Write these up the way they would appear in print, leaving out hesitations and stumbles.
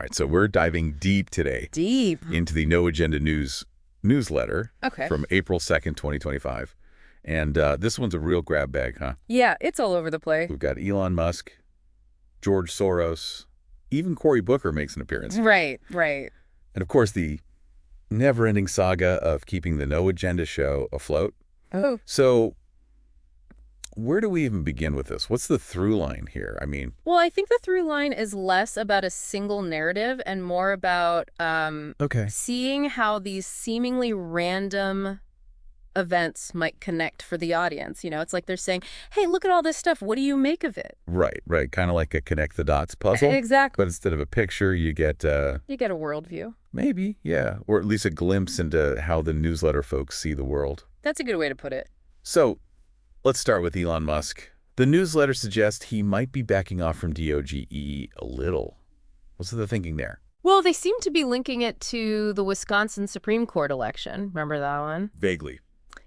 right, so we're diving deep today. Deep. Into the No Agenda News newsletter from April 2nd, 2025. And this one's a real grab bag, huh? Yeah, it's all over the place. We've got Elon Musk, George Soros, even Cory Booker makes an appearance. Right, right. And of course, the never-ending saga of keeping the No Agenda show afloat. Oh. So where do we even begin with this? What's the through line here? I mean... Well, I think the through line is less about a single narrative and more about seeing how these seemingly random events might connect for the audience. You know, it's like they're saying, hey, look at all this stuff. What do you make of it? Right, right. Kind of like a connect the dots puzzle. Exactly. But instead of a picture, you get... you get a worldview. Maybe, yeah. Or at least a glimpse into how the newsletter folks see the world. That's a good way to put it. So let's start with Elon Musk. The newsletter suggests he might be backing off from DOGE a little. What's the thinking there? Well, they seem to be linking it to the Wisconsin Supreme Court election. Remember that one? Vaguely.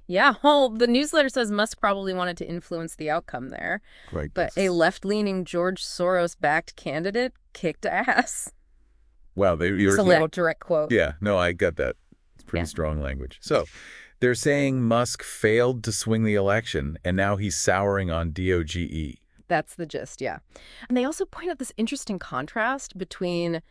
Yeah, well, the newsletter says Musk probably wanted to influence the outcome there. Right. But a left-leaning George Soros-backed candidate kicked ass. Wow. It's a little direct quote. Yeah, no, I got that. It's pretty strong language. So they're saying Musk failed to swing the election, and now he's souring on DOGE. That's the gist, yeah. And they also point out this interesting contrast between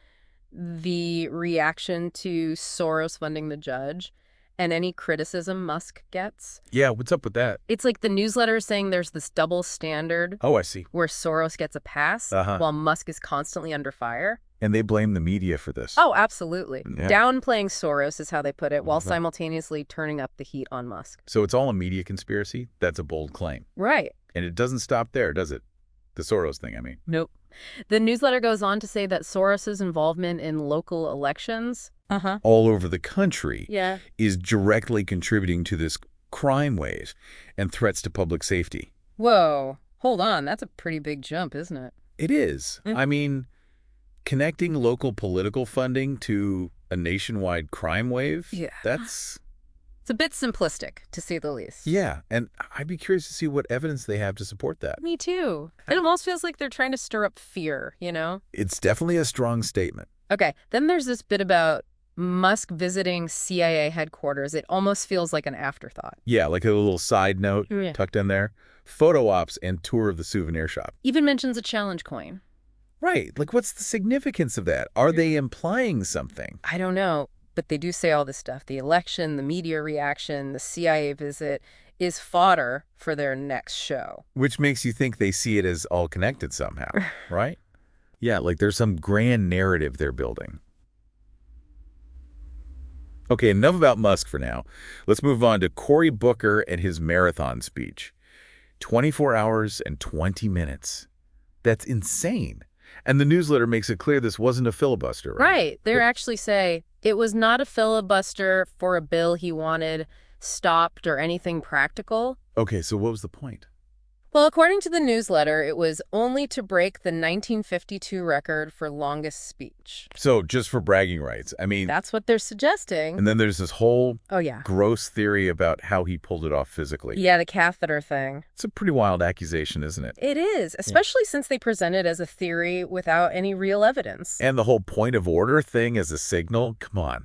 the reaction to Soros funding the judge and any criticism Musk gets. Yeah, what's up with that? It's like the newsletter is saying there's this double standard. Oh, I see. Where Soros gets a pass while Musk is constantly under fire. And they blame the media for this. Oh, absolutely. Yeah. Downplaying Soros is how they put it, while simultaneously turning up the heat on Musk. So it's all a media conspiracy? That's a bold claim. Right. And it doesn't stop there, does it? The Soros thing, I mean. Nope. The newsletter goes on to say that Soros's involvement in local elections all over the country is directly contributing to this crime wave and threats to public safety. Whoa. Hold on. That's a pretty big jump, isn't it? It is. I mean, connecting local political funding to a nationwide crime wave, that's... It's a bit simplistic, to say the least. Yeah, and I'd be curious to see what evidence they have to support that. Me too. It almost feels like they're trying to stir up fear, you know? It's definitely a strong statement. Okay, then there's this bit about Musk visiting CIA headquarters. It almost feels like an afterthought. Yeah, like a little side note tucked in there. Photo ops and tour of the souvenir shop. Even mentions a challenge coin. Right. Like, what's the significance of that? Are they implying something? I don't know, but they do say all this stuff. The election, the media reaction, the CIA visit is fodder for their next show. Which makes you think they see it as all connected somehow, right? Yeah, like there's some grand narrative they're building. Okay, enough about Musk for now. Let's move on to Cory Booker and his marathon speech. 24 hours and 20 minutes. That's insane. And the newsletter makes it clear this wasn't a filibuster, right? Right. They actually say it was not a filibuster for a bill he wanted stopped or anything practical. Okay, so what was the point? Well, according to the newsletter, it was only to break the 1952 record for longest speech. So just for bragging rights. I mean... That's what they're suggesting. And then there's this whole yeah, gross theory about how he pulled it off physically. Yeah, the catheter thing. It's a pretty wild accusation, isn't it? It is, especially since they present it as a theory without any real evidence. And the whole point of order thing as a signal? Come on.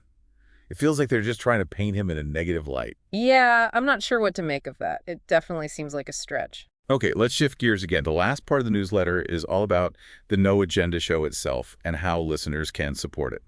It feels like they're just trying to paint him in a negative light. Yeah, I'm not sure what to make of that. It definitely seems like a stretch. Okay, let's shift gears again. The last part of the newsletter is all about the No Agenda show itself and how listeners can support it.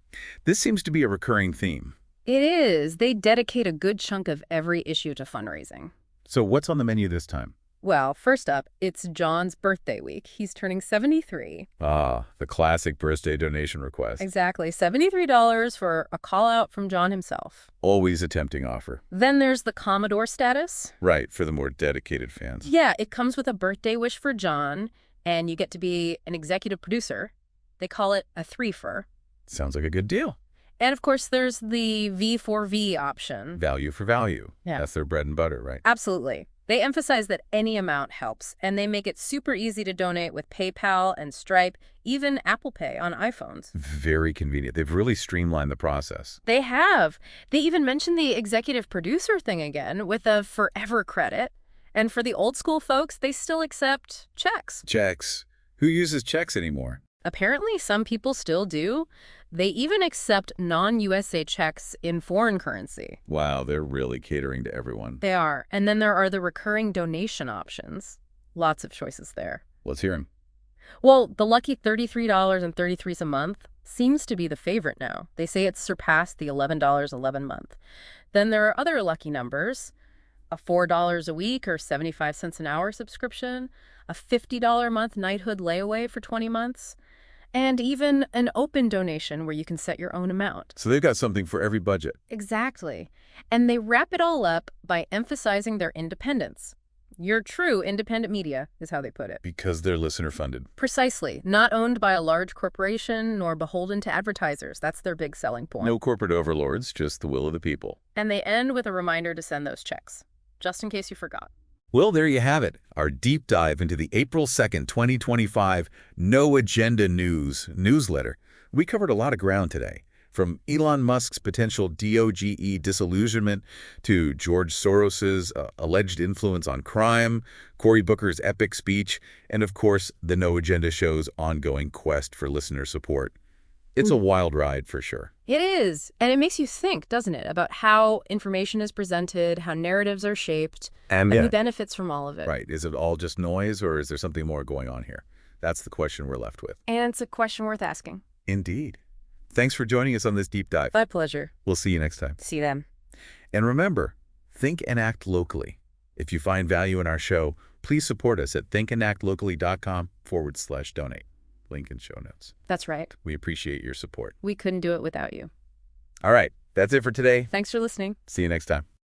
This seems to be a recurring theme. It is. They dedicate a good chunk of every issue to fundraising. So what's on the menu this time? Well, first up, it's John's birthday week. He's turning 73. Ah, the classic birthday donation request. Exactly. $73 for a call out from John himself. Always a tempting offer. Then there's the Commodore status. Right, for the more dedicated fans. Yeah, it comes with a birthday wish for John, and you get to be an executive producer. They call it a threefer. Sounds like a good deal. And of course, there's the V4V option. Value for value. Yeah. That's their bread and butter, right? Absolutely. They emphasize that any amount helps, and they make it super easy to donate with PayPal and Stripe, even Apple Pay on iPhones. Very convenient. They've really streamlined the process. They have. They even mentioned the executive producer thing again with a forever credit. And for the old school folks, they still accept checks. Checks. Who uses checks anymore? Apparently, some people still do. They even accept non-USA checks in foreign currency. Wow, they're really catering to everyone. They are. And then there are the recurring donation options. Lots of choices there. Let's hear him. Well, the lucky $33.33 a month seems to be the favorite now. They say it's surpassed the $11.11 month. Then there are other lucky numbers, a $4 a week or 75 cents an hour subscription, a $50 a month knighthood layaway for 20 months, and even an open donation where you can set your own amount. So they've got something for every budget. Exactly. And they wrap it all up by emphasizing their independence. Your true independent media is how they put it. Because they're listener-funded. Precisely. Not owned by a large corporation nor beholden to advertisers. That's their big selling point. No corporate overlords, just the will of the people. And they end with a reminder to send those checks, just in case you forgot. Well, there you have it, our deep dive into the April 2nd, 2025 No Agenda News newsletter. We covered a lot of ground today, from Elon Musk's potential DOGE disillusionment to George Soros's alleged influence on crime, Cory Booker's epic speech, and of course, the No Agenda show's ongoing quest for listener support. It's a wild ride for sure. It is. And it makes you think, doesn't it, about how information is presented, how narratives are shaped, and who benefits from all of it. Right. Is it all just noise, or is there something more going on here? That's the question we're left with. And it's a question worth asking. Indeed. Thanks for joining us on this deep dive. My pleasure. We'll see you next time. See them. And remember, think and act locally. If you find value in our show, please support us at thinkandactlocally.com/donate. Link in show notes. That's right. We appreciate your support. We couldn't do it without you. All right. That's it for today. Thanks for listening. See you next time.